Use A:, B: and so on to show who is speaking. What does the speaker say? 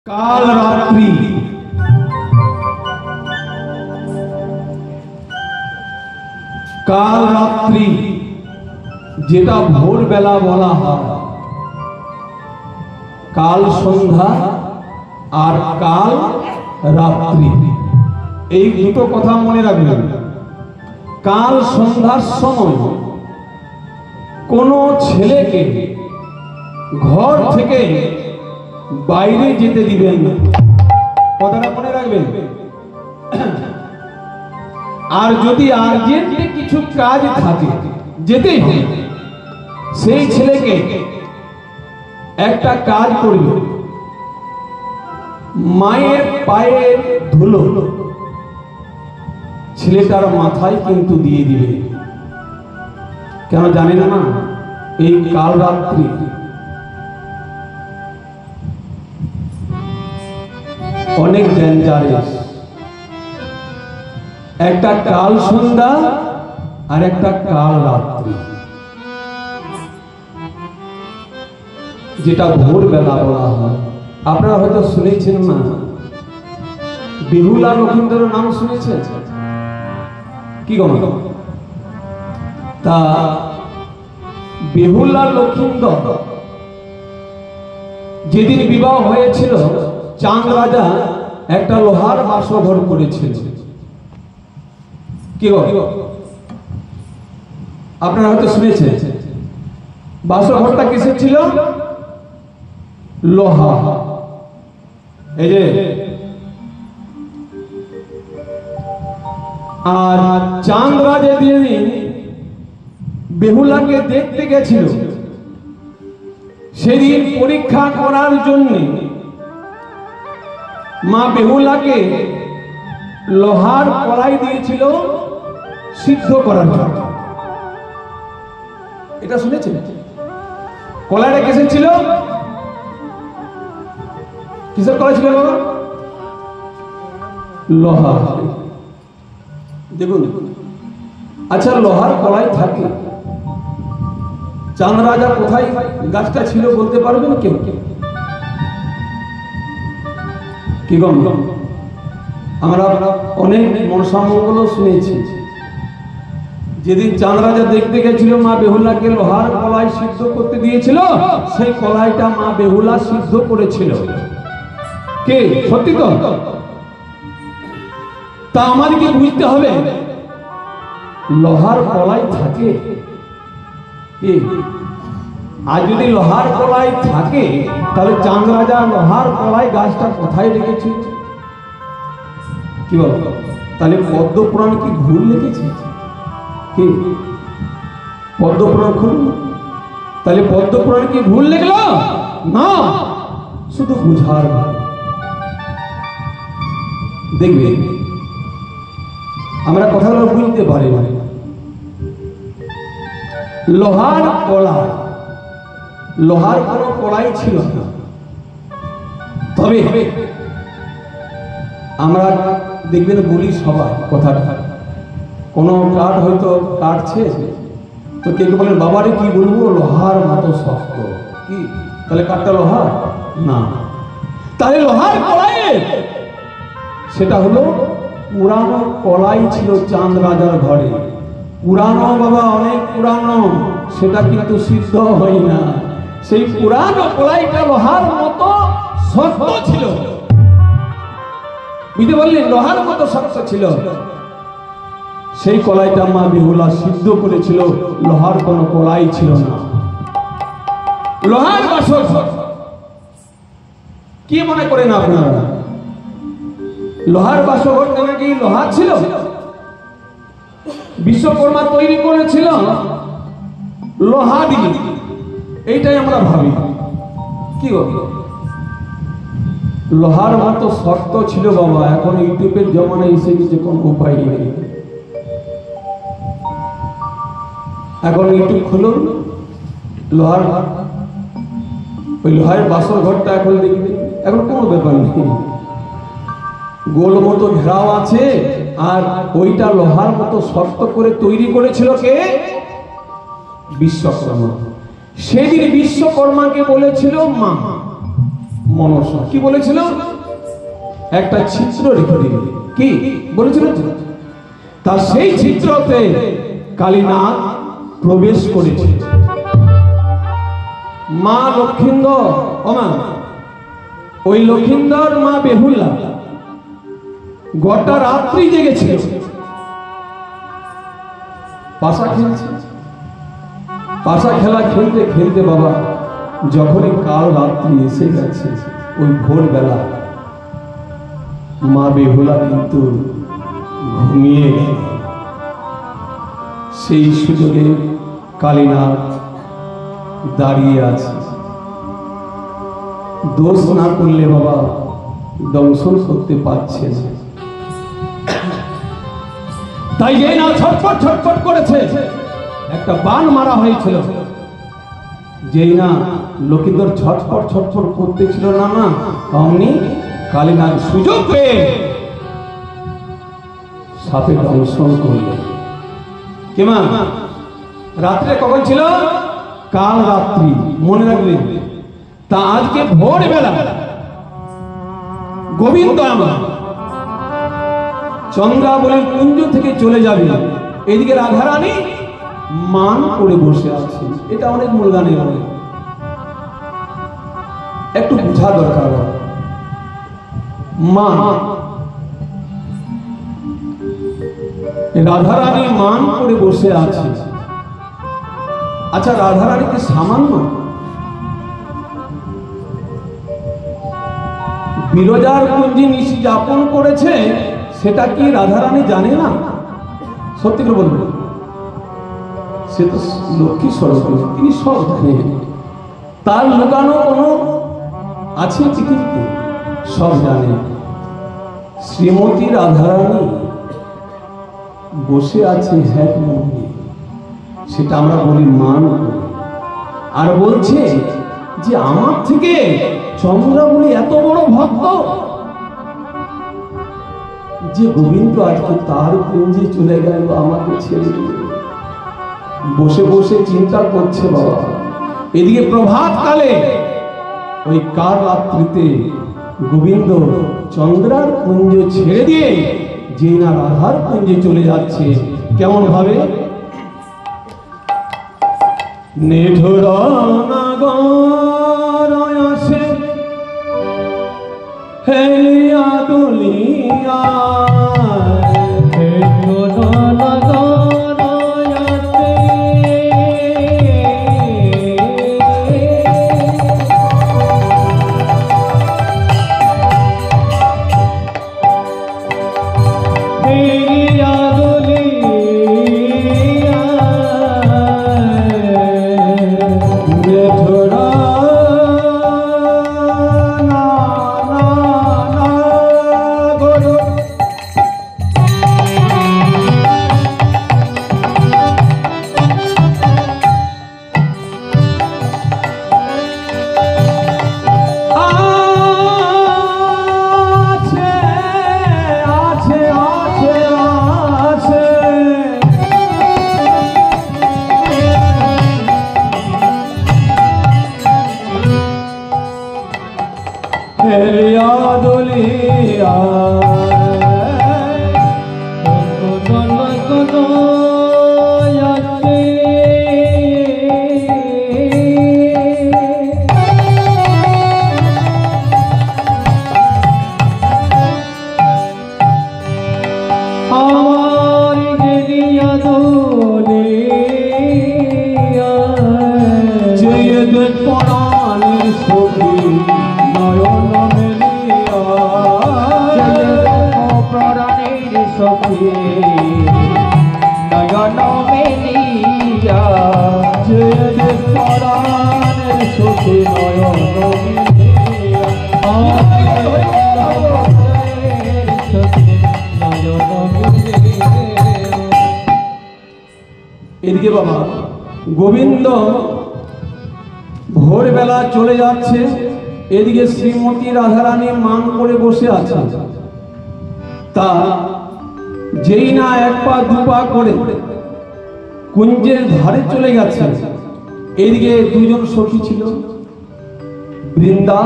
A: কাল রাত্রি কাল রাত্রি যেটা ভোরবেলা বলা হয়, কাল সন্ধ্যা আর কাল রাত্রি, এই দুটো কথা মনে রাখবেন। কাল সন্ধ্যার সময় কোন ছেলেকে ঘর থেকে বাইরে যেতে দিবেন না, কথাটা মনে রাখবেন। আর যদি আর্জেন্টে কিছু কাজ থাকে যেতেই হবে, সেই ছেলেকে একটা কাজ করবে, মায়ের পায়ের ধুলো ছেলেটার মাথায় কিন্তু দিয়ে দিবে। কেন জানেন না? এই কাল রাত্রি অনেক ডেঞ্জারাস। একটা কাল সন্ধ্যা আর একটা কাল রাত্রি, যেটা ভোরবেলা বলা হয়। আপনারা হয়তো শুনেছেন না, বেহুলা লক্ষিন্দরের নাম শুনেছেন কি গো? তা বেহুলা লক্ষিন্দর যেদিন বিবাহ হয়েছিল, চাঁদ রাজা একটা লোহার বাসঘর করেছিল। কি গো? আপনারা হয়তো শুনেছেন। বাসঘরটা কিসের ছিল? লোহা। এই যে, আর চাঁদ রাজা যেদিন বেহুলাকে দেখতে গেছিল, সেদিন পরীক্ষা করার জন্য মা বেহুলাকে লোহার কড়াই দিয়েছিল সিদ্ধ করার জন্য। এটা শুনেছেন? কড়াইটা কিসের ছিল? কিসের কড়াই ছিল? লোহা। দেখুন, আচ্ছা, লোহার কড়াই থাকে, চাঁদ রাজা কোথায় গাছটা ছিল বলতে পারবেন কেউ? কি গম? আমরা অনেক মনসামঙ্গল শুনেছি। যেদিন চাঁদ রাজা দেখতে গেছিল, মা বেহুলাকে লোহার কড়াই সিদ্ধ করতে দিয়েছিল, সেই কড়াইটা মা বেহুলা সিদ্ধ করেছিল। কে? সত্যি তো? তা আমাদেরকে বুঝতে হবে, লোহার কড়াই থাকে কি? আর যদি লোহার কড়াই থাকে, তাহলে চাঁদ রাজা লোহার কড়াই গাছটা কোথায় রেখেছে? কি বল? তাহলে পদ্মপুরাণ কি ভুল লিখেছে? কি পদ্মপুরাণ খুলুন, তাহলে পদ্মপুরাণ কি ভুল লিখলো? না, শুধু বুঝার। দেখবে আমরা কথাগুলো বুঝতে পারি। লোহার কড়াই, লোহার কোনো কড়াই ছিল না। তবে আমরা দেখবেন বলি সবাই কথাটা, কোনো কাঠ হয়তো কাটছে, তো কেউ বলেন বাবারে কি বলবো, লোহার মতো শক্ত। কি তাহলে কাঠটা লোহার না? তাহলে লোহার কড়াই, সেটা হলো পুরানো কড়াই ছিল চাঁদ রাজার ঘরে। পুরানো বাবা, অনেক পুরানো, সেটা কিন্তু সিদ্ধ হয় না। সেই পুরানো কড়াইটা লোহার মতো শক্ত ছিল। বুঝতে পারলেন? লোহার মতো শক্ত ছিল। সেই কড়াইটা মা বেহুলা সিদ্ধ করেছিল। লোহার কোনো কড়াই ছিল না, লোহার বাসন। কি মনে করেন আপনারা? লোহার বাসঘরটা নাকি লোহা ছিল? বিশ্বকর্মা তৈরি করেছিল লোহা দিয়ে, এইটাই আমরা ভাবি। কি গো? লোহার মতো শক্ত ছিল বাবা। এখন ইউটিউবের জমানায় এসে গেছে, কোনো উপায় নেই। এখন ইউটিউব খুলুন, লোহার ওই লোহার বাসর ঘরটা এখন দেখবে, এখন কোনো ব্যাপার নেই। গোল মতো ঘেরাও আছে, আর ওইটা লোহার মতো শক্ত করে তৈরি করেছিল কে? বিশ্বকর্মা। সেদিন বিশ্বকর্মাকে বলেছিল মা, মনসা কি বলেছিল? একটা ছিদ্র রেখে দিবে। কি বলেছিল? তার সেই ছিদ্রতে কালীনাথ প্রবেশ করেছে। মা লক্ষিন্দর ওই লক্ষিন্দর মা বেহুলা গোটা রাত্রি জেগেছিল, পাশা খেলছে। পাশা খেলা খেলতে খেলতে বাবা যখনই কাল রাত্রি এসে গেছে, ওই ভোরবেলা মা বেহুলা কিন্তু ঘুমিয়ে গেল। সেই সুযোগে কালীনাথ দাঁড়িয়ে আছে। দোষ না করলে বাবা দংশন করতে পারছে না। তাই যেই না ছটফট ছটফট করেছে, একটা বান মারা হয়েছিল। যেই না লক্ষিন্দর ছটফট ছটফট করতেছিল না অমনি কালীনাথ সুযোগ পেয়ে সাপে দংশন করলেন। কেমা রাত্রে কখন ছিল? কাল রাত্রি, মনে রাখবেন। তা আজকে ভোরবেলা গোবিন্দ আমার চন্দ্রাবলীর কুঞ্জ থেকে চলে যাবে। এদিকে রাধারানী মান করে বসে আছে। এটা অনেক মূল গানে অনেক একটু বোঝা দরকার। মা রাধারানী মান করে বসে আছে। আচ্ছা, রাধারানীকে সামান্য বিরজার কুঞ্জে নিশি যাপন করেছে, সেটা কি রাধারানী জানে না? সত্যি করে বলবেন, সে তো লক্ষ্মী স্বরূপ, তিনি সব জানেন। তার লুকানো কোনো আছে পৃথিবীতে? সব জানে। শ্রীমতী রাধারানী বসে আছে হ্যাঁ মনে, সেটা আমরা বলি মান করে। আর বলছে যে আমার থেকে চন্দ্রাবলী এত বড় ভক্ত যে গোবিন্দ আজকে তার কুঞ্জে চলে গেল, আমাকে ছেড়ে দিয়ে। বসে বসে চিন্তা করছে বাবা। এদিকে প্রভাত কালে ওই কাল রাত্রিতে গোবিন্দ চন্দ্রার কুঞ্জ ছেড়ে দিয়ে যে না রাধার কুঞ্জে চলে যাচ্ছে। কেমন ভাবে? নিঠুর নাগর আসে হেলিয়া দুলিয়া, নিঠুর নাগর আসে হেলিয়া দুলিয়া, নিঠুর হেলিয়া দুলিয়া, আমার গেলিয়া দুলিয়া, যে দেখ পরাণের সখী নয়ন মেলিয়া, প্রাণের সখী নয়ন মেলিয়া, যে প্রাণের সখী নয়ন মেলিয়া, এদিকে বাবা গোবিন্দ ভোরবেলা চলে যাচ্ছে। এদিকে শ্রীমতী রাধারানী মান করে বসে আছে। তা যেই না এক পা দুপা করে কুঞ্জের ধারে চলে গেছে, এদিকে দুজন সখী ছিল, বৃন্দা